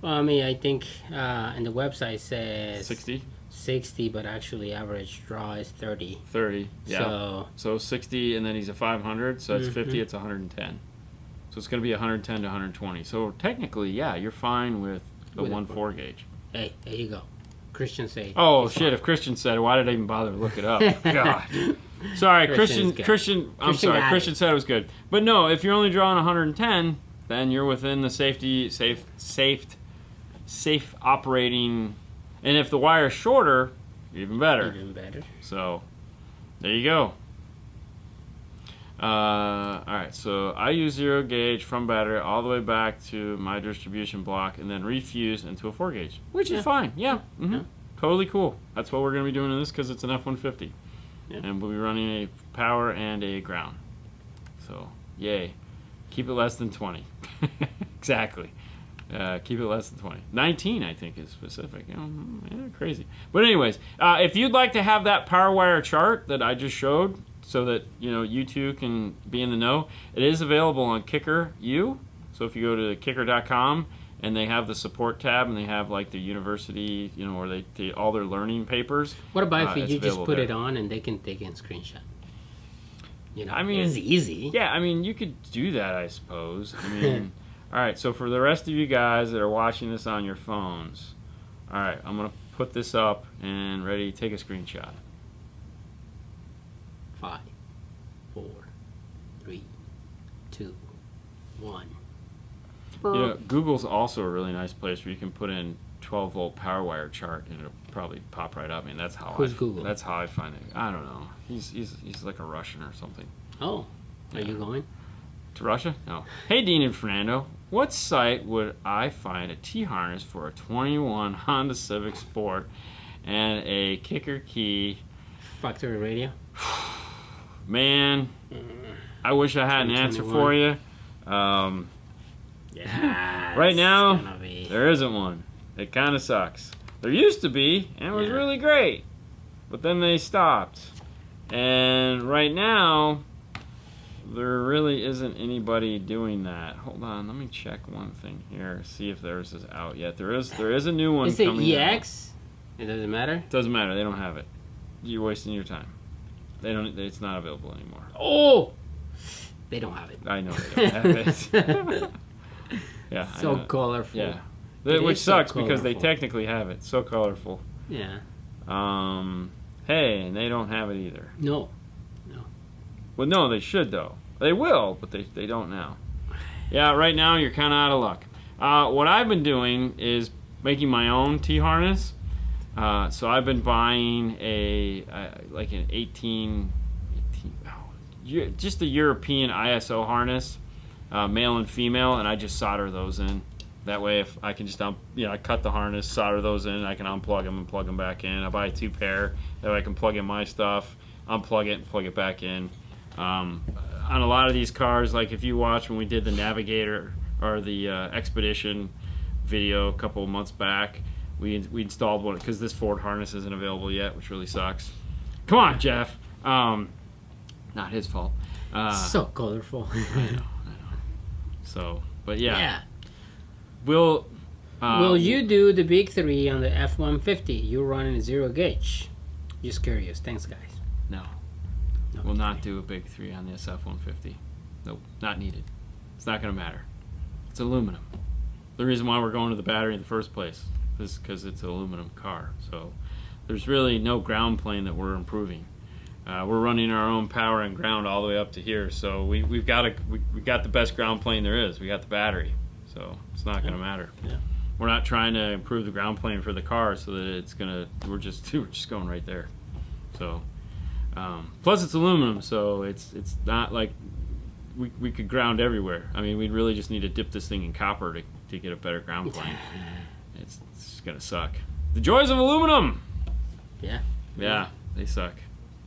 Well, I mean, I think and the website says 60, but actually average draw is 30. 30, yeah. So 60, and then he's a 500, so that's 50. It's 110. So it's going to be 110 to 120. So technically, yeah, you're fine with the 1.4 gauge. Hey, there you go. Christian say. Oh shit! Fine. If Christian said it, why did I even bother to look it up? God. Sorry, Christian. I'm sorry. Christian said it was good, but no. If you're only drawing 110, then you're within the safe operating. And if the wire's shorter, even better. Even better. So, there you go. All right. So I use 0 gauge from battery all the way back to my distribution block, and then refuse into a 4 gauge, which is fine. Yeah. Yeah. Totally cool. That's what we're going to be doing in this because it's an F-150. Yeah. And we'll be running a power and a ground. So, yay. Keep it less than 20. Exactly. Keep it less than 20. 19, I think, is specific. You know, yeah, crazy. But anyways, if you'd like to have that power wire chart that I just showed so that, you two can be in the know, it is available on Kicker U. So if you go to kicker.com, and they have the support tab, and they have like the university, or they all their learning papers. What about if you just put it on and they can take in screenshot? I mean, it's easy. Yeah, I mean, you could do that, I suppose. I mean, all right. So for the rest of you guys that are watching this on your phones, all right, I'm gonna put this up and ready. Take a screenshot. 5, 4, 3, 2, 1. Google's also a really nice place where you can put in 12-volt power wire chart, and it'll probably pop right up. I mean, that's how Google? That's how I find it. I don't know. He's like a Russian or something. Oh, are you going to Russia? No. Hey, Dean and Fernando, what site would I find a T-harness for a 21 Honda Civic Sport and a kicker key factory radio? Man, I wish I had an answer for you. Yeah. Right now, there isn't one. It kind of sucks. There used to be, and it was really great. But then they stopped. And right now, there really isn't anybody doing that. Hold on, let me check one thing here. See if theirs is out yet. There is a new one coming. Is it EX? It doesn't matter? It doesn't matter. They don't have it. You're wasting your time. They don't. It's not available anymore. Oh! They don't have it. I know they don't have it. Yeah, so colorful. Yeah, which sucks because they technically have it. So colorful. Yeah. Hey, and they don't have it either. No. Well, no, they should though. They will, but they don't now. Yeah, right now you're kind of out of luck. What I've been doing is making my own T-harness. So I've been buying like an 18 just a European ISO harness. Male and female, and I just solder those in. That way, if I can just I cut the harness, solder those in, I can unplug them and plug them back in. I buy 2 pair, that way I can plug in my stuff, unplug it, and plug it back in. On a lot of these cars, like if you watch when we did the Navigator or the Expedition video a couple of months back, we installed one because this Ford harness isn't available yet, which really sucks. Come on, Jeff. Not his fault. So colorful. I know. So, but yeah. Will you do the big 3 on the F-150? You're running 0 gauge. Just curious. Thanks, guys. No. We'll not do a big 3 on this F-150. Nope, not needed. It's not going to matter. It's aluminum. The reason why we're going to the battery in the first place is because it's an aluminum car. So there's really no ground plane that we're improving. We're running our own power and ground all the way up to here, so we got the best ground plane there is. We got the battery, so it's not going to matter. Yeah. We're not trying to improve the ground plane for the car so that it's gonna. We're just going right there. So plus it's aluminum, so it's not like we could ground everywhere. I mean, we'd really just need to dip this thing in copper to get a better ground plane. It's gonna suck. The joys of aluminum. Yeah. Yeah, they suck.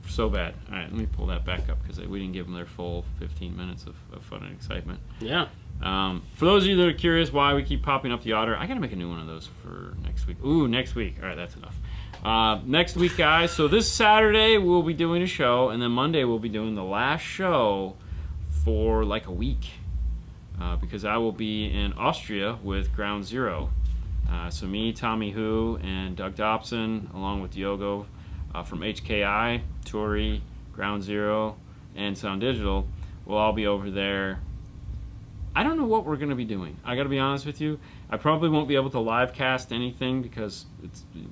so bad. All right, let me pull that back up because we didn't give them their full 15 minutes of fun and excitement. Yeah. For those of you that are curious why we keep popping up the otter, I got to make a new one of those for next week. Ooh, next week. All right, that's enough. Next week, guys. So this Saturday we'll be doing a show, and then Monday we'll be doing the last show for like a week because I will be in Austria with Ground Zero. So me, Tommy Hu, and Doug Dobson, along with Diogo from HKI, Tori, Ground Zero, and Sound Digital, will all be over there. I don't know what we're going to be doing. I got to be honest with you. I probably won't be able to live cast anything because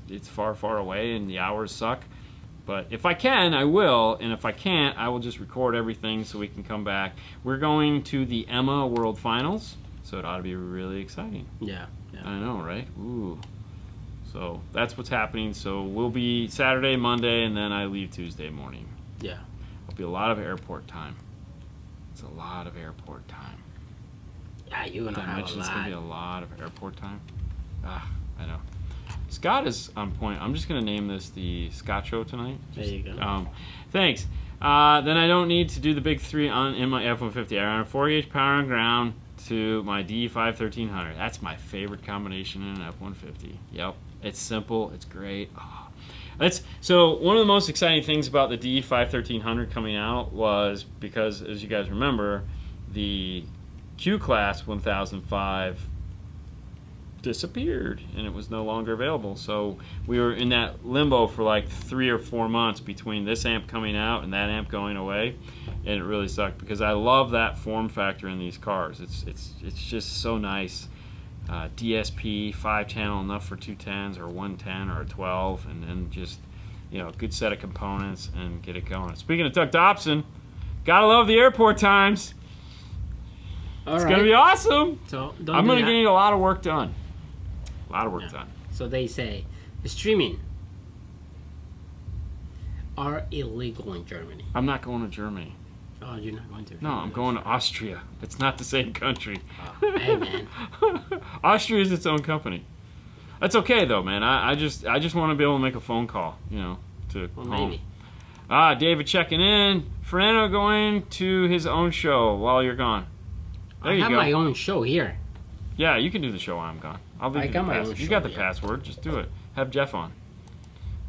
it's far, far away and the hours suck. But if I can, I will. And if I can't, I will just record everything so we can come back. We're going to the Emma World Finals, so it ought to be really exciting. Yeah. I know, right? Ooh. So that's what's happening. So we'll be Saturday, Monday, and then I leave Tuesday morning. Yeah. It'll be a lot of airport time. It's a lot of airport time. Yeah, you're going to have a lot. It's going to be a lot of airport time. I know. Scott is on point. I'm just going to name this the Scott Show tonight. There you go. Thanks. Then I don't need to do the big three in my F-150. I run a 4-gauge power and ground to my D5 1300. That's my favorite combination in an F-150. Yep. It's simple. It's great. So one of the most exciting things about the D5 1300 coming out was because, as you guys remember, the Q-Class 1005 disappeared and it was no longer available. So we were in that limbo for like 3 or 4 months between this amp coming out and that amp going away, and it really sucked because I love that form factor in these cars. It's just so nice. DSP 5-channel, enough for 210s or 110 or a 12, and then just, you know, a good set of components and get it going. Speaking of Doug Dobson, gotta love the airport times. It's going to be awesome. So I'm going to get a lot of work done. A lot of work done. So they say streaming are illegal in Germany. I'm not going to Germany. Oh, you're not going to? No, I'm going to Austria. It's not the same country. Oh, hey, man. Austria is its own company. That's okay, though, man. I just want to be able to make a phone call, you know, to home. Maybe. David checking in. Fernando going to his own show while you're gone. There you go. I have my own show here. Yeah, you can do the show while I'm gone. I'll leave you the password. You got the password. Just do it. Have Jeff on.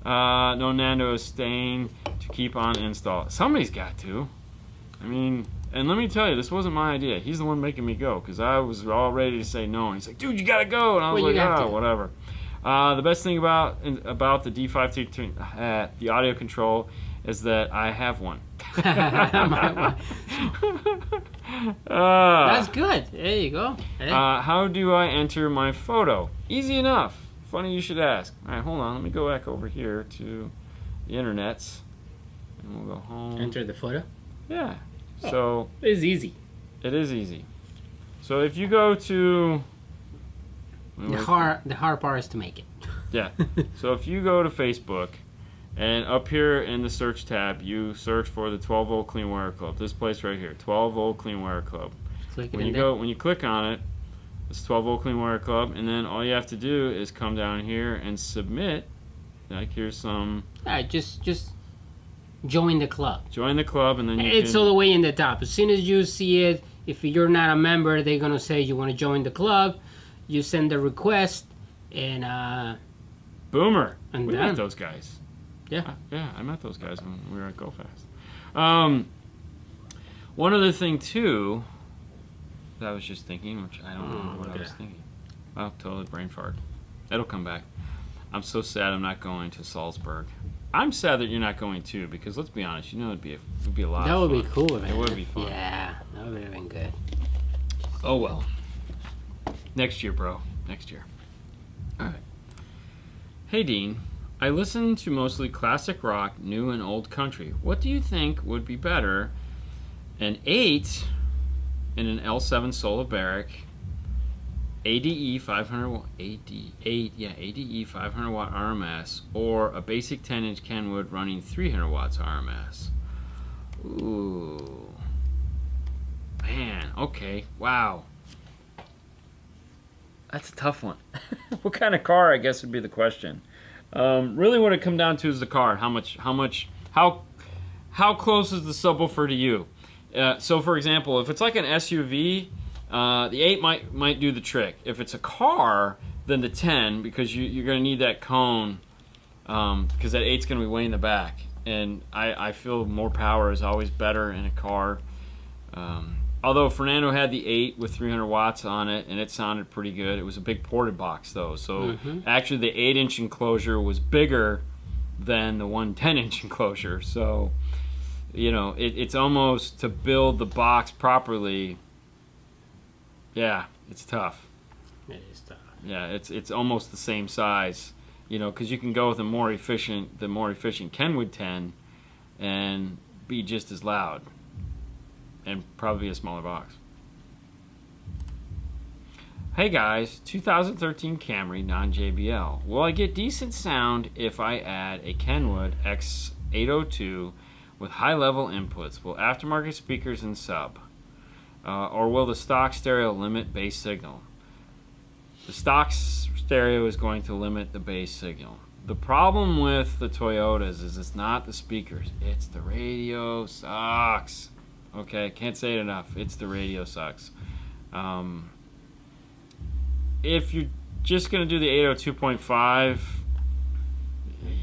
No, Nando is staying to keep on install. Somebody's got to. I mean, and let me tell you, this wasn't my idea. He's the one making me go because I was all ready to say no. And he's like, dude, you got to go. And I was like, whatever. The best thing about the D513, the audio control, is that I have one. That's good. There you go. Hey. How do I enter my photo? Easy enough. Funny you should ask. All right, hold on. Let me go back over here to the internets, and we'll go home. Enter the photo? Yeah. So it's easy. It is easy. So if you go to the hard part is to make it. Yeah. So if you go to Facebook, and up here in the search tab, you search for the 12 Volt Clean Wire Club. This place right here, 12 Volt Clean Wire Club. When you click on it, it's 12 Volt Clean Wire Club, and then all you have to do is come down here and submit. Like here's some. Just join the club. Join the club, and then it's all the way in the top. As soon as you see it, if you're not a member, they're gonna say you want to join the club. You send the request, and boomer. And we met those guys. Yeah. I met those guys when we were at GoFast. One other thing, too, that I was just thinking, which I don't know what I was thinking. Oh, totally brain fart. It'll come back. I'm so sad I'm not going to Salzburg. I'm sad that you're not going, too, because let's be honest, you know it'd be a lot of fun. That would be cool, man. It would be fun. Yeah, that would have been good. Oh, well. Next year, bro. Next year. All right. Hey, Dean. I listen to mostly classic rock, new and old country. What do you think would be better? An 8 in an L7 Solar Barrack, ADE 500 watt, ADE 500 watt RMS, or a basic 10-inch Kenwood running 300 watts RMS? Ooh, man. Okay. Wow. That's a tough one. What kind of car, I guess, would be the question. Really what it come down to is the car. How how close is the subwoofer to you? So for example, if it's like an SUV, the 8 might do the trick. If it's a car, then the 10, because you're going to need that cone, because that 8's going to be way in the back. And I feel more power is always better in a car. Although Fernando had the 8 with 300 watts on it, and it sounded pretty good. It was a big ported box, though. So actually the 8-inch enclosure was bigger than the 10-inch enclosure. So, you know, it's almost, to build the box properly, yeah, it's tough. It is tough. Yeah, it's almost the same size, you know, because you can go with the more efficient Kenwood 10 and be just as loud. And probably a smaller box. Hey guys, 2013 Camry non-JBL. Will I get decent sound if I add a Kenwood X802 with high-level inputs? Will aftermarket speakers and sub? Or will the stock stereo limit bass signal? The stock stereo is going to limit the bass signal. The problem with the Toyotas is it's not the speakers, it's the radio sucks. Okay, can't say it enough. It's the radio sucks. If you're just going to do the 802.5,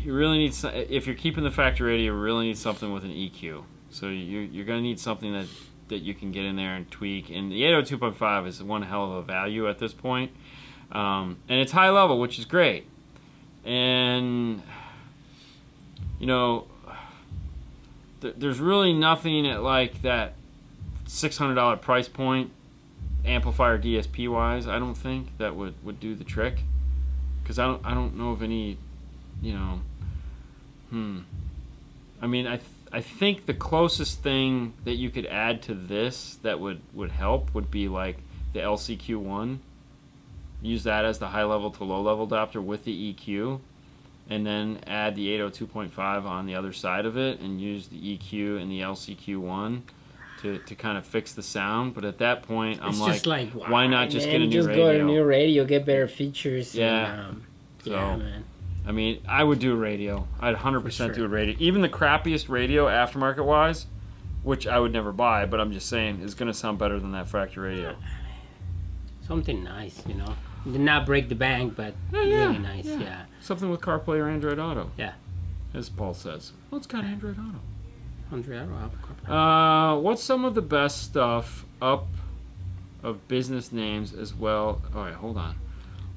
you really need, if you're keeping the factory radio, you really need something with an EQ. So you're going to need something that you can get in there and tweak. And the 802.5 is one hell of a value at this point. And it's high level, which is great. And, you know, there's really nothing at like that $600 price point, amplifier DSP wise, I don't think, that would do the trick. Because I don't know of any, you know, I mean, I think the closest thing that you could add to this that would help would be like the LCQ1. Use that as the high level to low level adapter with the EQ. And then add the 802.5 on the other side of it and use the EQ and the LCQ1 to kind of fix the sound. But at that point, I'm like, why not just get a new radio? Just go to a new radio, get better features. Yeah. And, yeah, man. I mean, I would do a radio. I'd 100% do a radio. Even the crappiest radio, aftermarket-wise, which I would never buy, but I'm just saying, is going to sound better than that factory radio. Something nice, you know. Did not break the bank, but really nice, yeah. Something with CarPlay or Android Auto. Yeah. As Paul says. Well, it's got Android Auto. Android Auto, CarPlay. What's some of the best stuff up of business names as well? All right, hold on.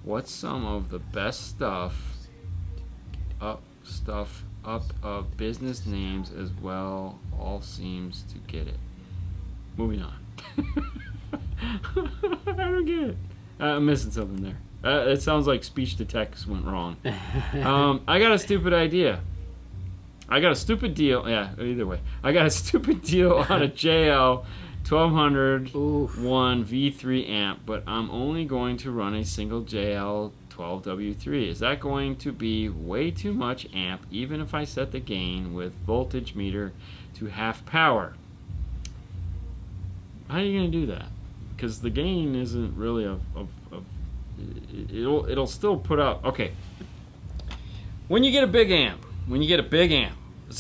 What's some of the best stuff up of business names as well? All seems to get it. Moving on. I don't get it. I'm missing something there. It sounds like speech to text went wrong. I got a stupid idea. I got a stupid deal. Yeah, either way. I got a stupid deal on a JL 1200 1 V3 amp, but I'm only going to run a single JL 12W3. Is that going to be way too much amp, even if I set the gain with voltage meter to half power? How are you going to do that? Because the gain isn't really it'll still put out. Okay, when you get a big amp, so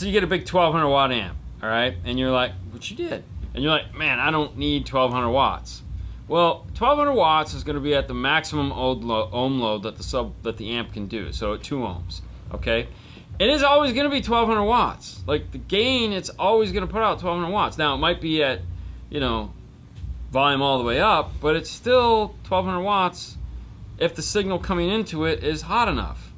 you get a big 1200 watt amp, all right, and you're like, what you did, and you're like, man, I don't need 1200 watts. Well, 1200 watts is going to be at the maximum ohm load that the amp can do, so at 2 ohms. Okay, it is always going to be 1200 watts. Like the gain, it's always going to put out 1200 watts. Now it might be at, you know, volume all the way up, but it's still 1200 watts if the signal coming into it is hot enough.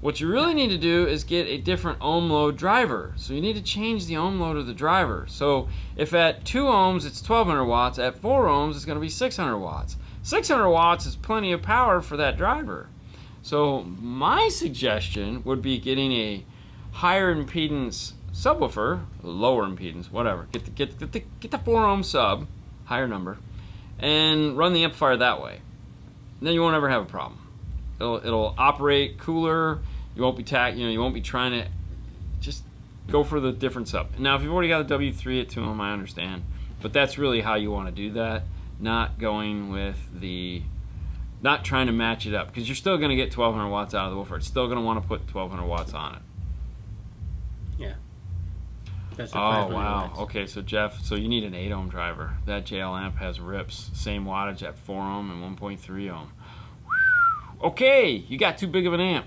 What you really need to do is get a different ohm load driver. So you need to change the ohm load of the driver. So if at 2 ohms it's 1200 watts, at 4 ohms it's going to be 600 watts. 600 watts is plenty of power for that driver. So my suggestion would be getting a higher impedance subwoofer, lower impedance, whatever. Get the 4 ohm sub, higher number, and run the amplifier that way. And then you won't ever have a problem. It'll operate cooler. You won't be you won't be trying to just go for the different sub. Now, if you've already got a W3 at 2 ohm, I understand, but that's really how you want to do that. Not going with not trying to match it up, because you're still going to get 1200 watts out of the woofer. It's still going to want to put 1200 watts on it. Yeah. That's a Oh 500 wow. watts. Okay, so Jeff, so you need an 8 ohm driver. That JL amp has rips, same wattage at 4 ohm and 1.3 ohm. Okay, you got too big of an amp.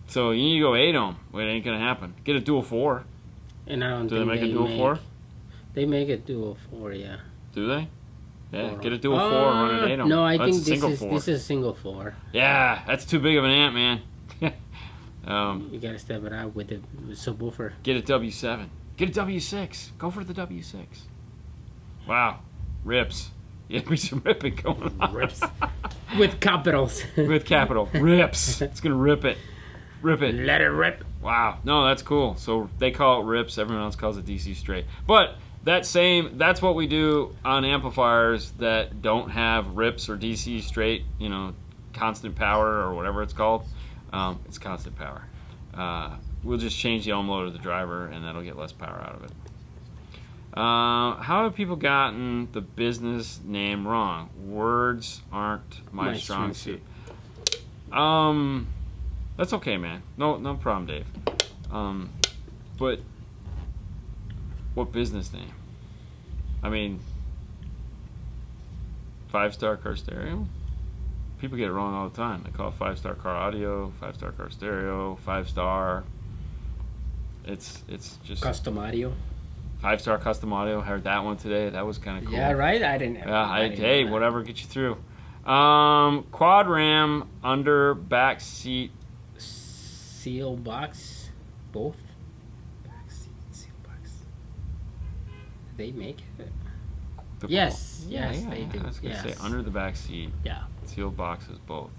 So you need to go 8 ohm. Well, it ain't gonna happen. Get a dual 4. And I don't Do think they make a dual 4? They make a dual 4, yeah. Do they? Yeah, Or- get a dual 4 and run an 8 ohm. No, I That's think a single 4. this is single 4. Yeah, that's too big of an amp, man. You gotta step it out with the subwoofer. Get a W7. Get a W6. Go for the W6. Wow. Rips. Yeah, be some ripping going on. Rips. With capitals. With capital. Rips. It's going to rip it. Rip it. Let it rip. Wow. No, that's cool. So they call it rips. Everyone else calls it DC straight. But that's what we do on amplifiers that don't have rips or DC straight, you know, constant power or whatever it's called. It's constant power. We'll just change the ohm load of the driver and that'll get less power out of it. How have people gotten the business name wrong? Words aren't my strong suit. That's okay, man. No problem, Dave. But what business name? I mean, 5-Star Car Stereo? People get it wrong all the time. They call it 5-Star Car Audio, 5-Star Car Stereo, 5-Star. It's just Custom audio. 5-Star Custom Audio. Heard that one today. That was kind of cool. Yeah, right? I didn't. Hey, whatever gets you through. Quad RAM under back seat. Seal box. Both? Back seat, seal box. They make it? Yes, they do. I was going to say under the back seat. Yeah. Sealed boxes, both.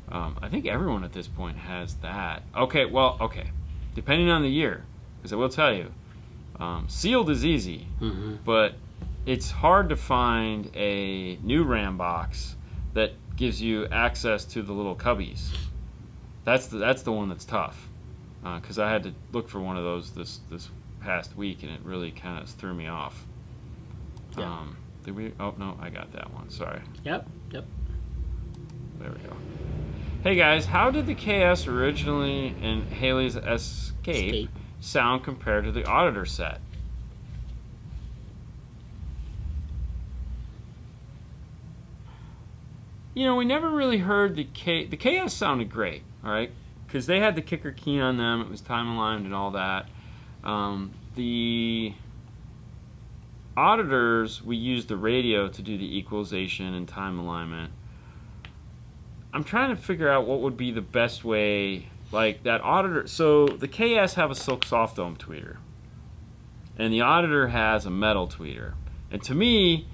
I think everyone at this point has that. Okay. Depending on the year, because I will tell you, sealed is easy, but it's hard to find a new RAM box that gives you access to the little cubbies. That's the one that's tough, because I had to look for one of those this past week, and it really kind of threw me off. Yeah. Did we? Oh no, I got that one. Sorry. Yep. There we go. Hey guys, how did the KS originally in Haley's Escape sound compared to the auditor set? You know, we never really heard the KS sounded great, all right, because they had the kicker key on them. It was time aligned and all that. The auditors, we used the radio to do the equalization and time alignment. I'm trying to figure out what would be the best way, like that auditor. So the KS have a silk soft dome tweeter, and the auditor has a metal tweeter. And to me,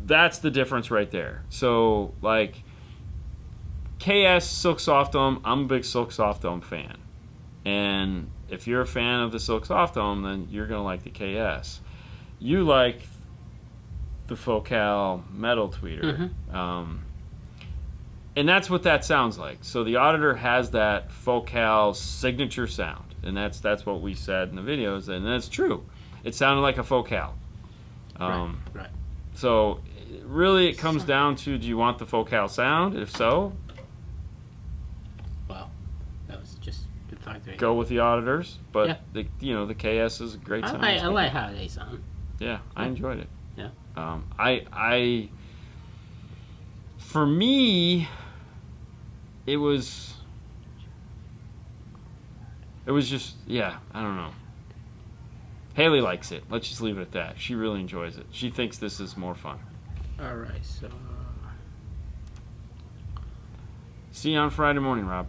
that's the difference right there. So like KS silk soft dome, I'm a big silk soft dome fan, and if you're a fan of the silk soft dome, then you're gonna like the KS. You like the Focal metal tweeter. And that's what that sounds like. So the auditor has that Focal signature sound, and that's what we said in the videos, and that's true. It sounded like a Focal. Right. So really, it comes down to: do you want the Focal sound? If so, well, that was just the fact. Go with the auditors. But the KS is a great sound. I like how they sound. Yeah, I enjoyed it. Yeah. For me, it was just, I don't know. Haley likes it. Let's just leave it at that. She really enjoys it. She thinks this is more fun. All right, so. See you on Friday morning, Rob.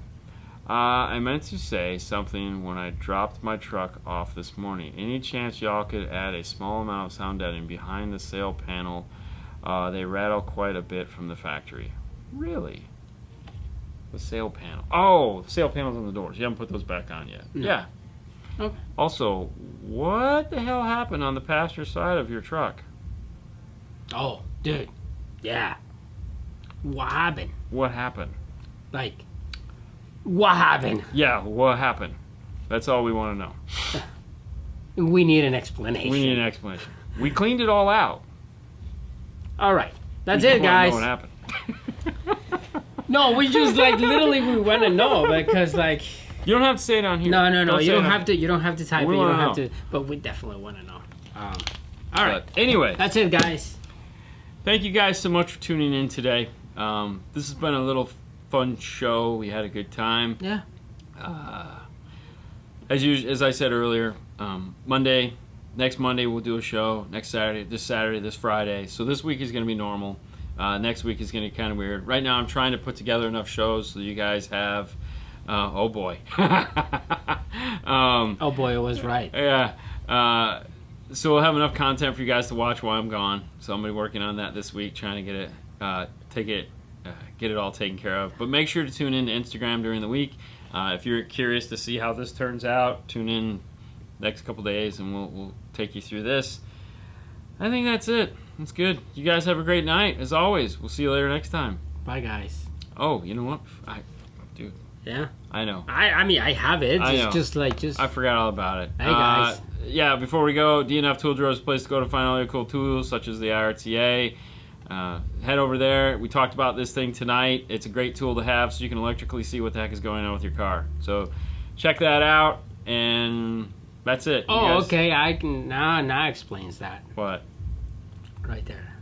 I meant to say something when I dropped my truck off this morning. Any chance y'all could add a small amount of sound deadening behind the sail panel? They rattle quite a bit from the factory. Really? The sail panel. Oh, the sail panels on the doors. You haven't put those back on yet. No. Yeah. Okay. Also, what the hell happened on the passenger side of your truck? Oh, dude. Yeah. What happened? What happened? Like, what happened? Yeah, what happened? That's all we want to know. We need an explanation. We need an explanation. We cleaned it all out. All right. That's it, guys. What happened? No, we just, like, literally we want to know because, like, You don't have to say it on here. No. You don't have to. You don't have to type it. You don't have know. to. But we definitely want to know. All right. But anyway, That's it, guys. thank you guys so much for tuning in today. This has been a little fun show. We had a good time. Yeah. As I said earlier, next Monday we'll do a show. Next Saturday, this Friday. So this week is going to be normal. Next week is going to be kind of weird. Right now I'm trying to put together enough shows so you guys have... oh boy. Oh boy, it was right. Yeah. So we'll have enough content for you guys to watch while I'm gone. So I'm going to be working on that this week, trying to get it all taken care of. But make sure to tune in to Instagram during the week. If you're curious to see how this turns out, tune in next couple days and we'll take you through this. I think that's it. That's good. You guys have a great night. As always, we'll see you later next time. Bye, guys. Oh, you know what? Dude. Yeah. I know. I mean, I have it. I know. Just I forgot all about it. Hey, guys. Yeah, before we go, DNF Tool Drawer is a place to go to find all your cool tools, such as the IRTA. Head over there. We talked about this thing tonight. It's a great tool to have so you can electrically see what the heck is going on with your car. So check that out, and that's it. Oh, okay. I can now explains that. What? Right there.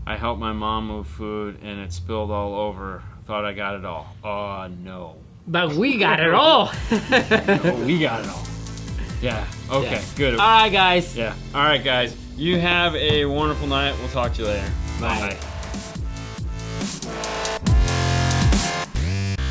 I helped my mom move food, and it spilled all over. Thought I got it all. Oh, no. But we got it all. Oh, we got it all. Yeah. Okay. Yeah. Good. All right, guys. Yeah. All right, guys. You have a wonderful night. We'll talk to you later. Bye.